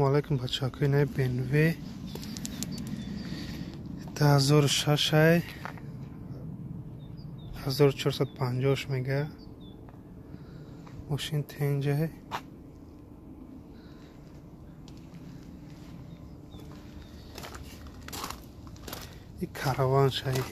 علیکم بچه ها که اینه BMW 2006 1450 میگه ماشین تنجه این کاروان شایی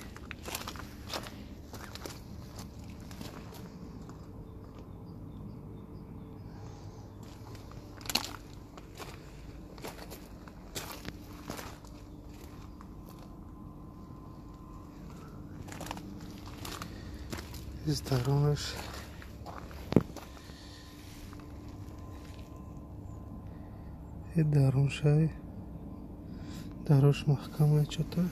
از درونش این درون شایی دروش محکمه چطور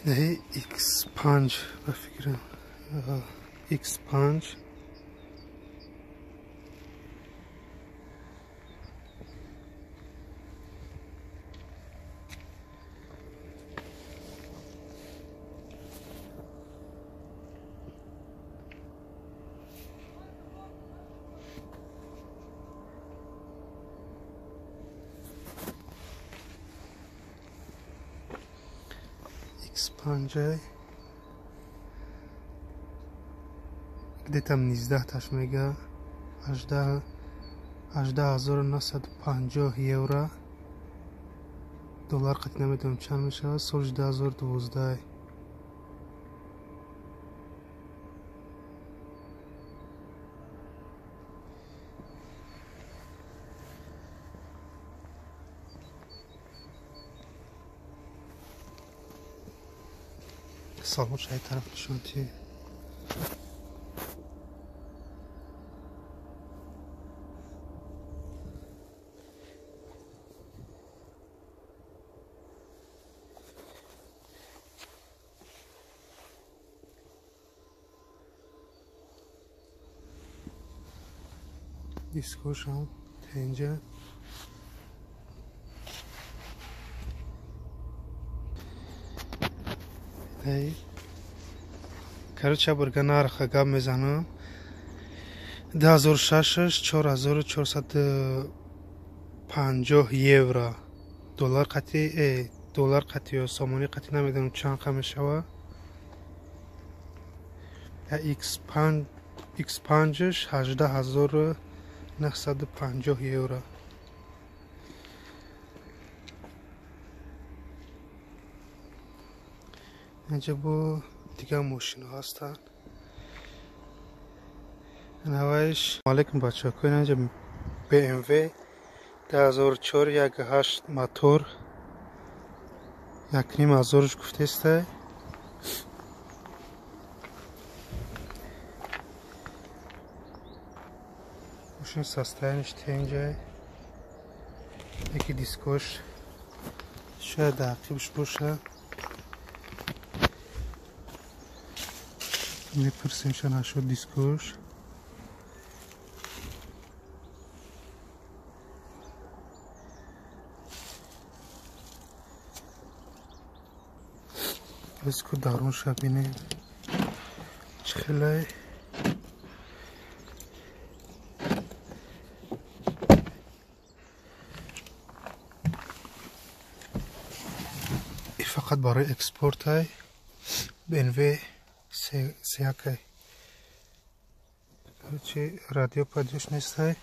نه X5 بفکرم X5 X5 دیدم 19 تاش میگه 18,950 یورو دلار قطع نمیدونم چند میشه سالش 2012 سالمون شاید طرف نشونتی دیسکوش هم تنجه ای کرچه برگه نرخ گم میزنم 2006 4450 یورو دلار قطعی و سامانی قطعی نمیدونم چند خمه شوه X5ش 18,950 یورو اینجا با دیگه ماشین هستن نوایش علیکم بچه ها کنه اینجا BMW 2004 1.8 موتور 1,500 گفته است ماشین سسته‌اش تنجه یکی دیسکوش شاید عقیبش باشه میپرسیم چه نشد دیسکوش دیسکو درونش ببینیم چخله فقط برای اکسپورت های BMW سیاکه چی رادیو پادیش نیست های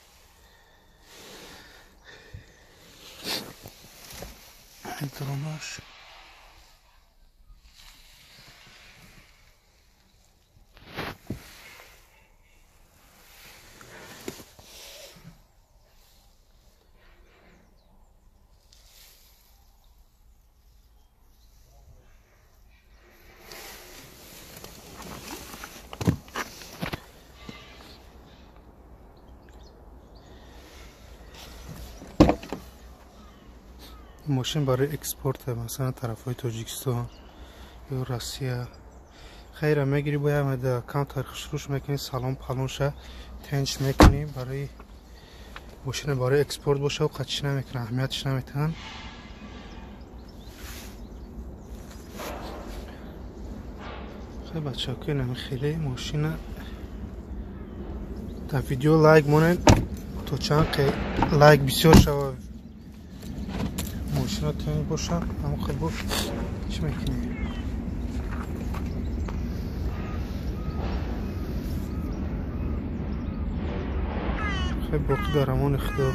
این درونش ماشین برای اکسپورت مثلا طرف های تاجیکستان یا روسیه خیره میگیری باید در اکانت تاریخش روش میکنی سالان پالونشه تنش میکنی برای ماشین برای اکسپورت باشه و قدش نمیکنه اهمیتش نمیتن. خیلی بچه ها که نمیخیلی ماشین در ویدیو لایک مونن تو چند که لایک بسیار شوه ماشین ها تنگ باشه اما خیلی بود چی میکنی خیلی باقی دارم اون اخدا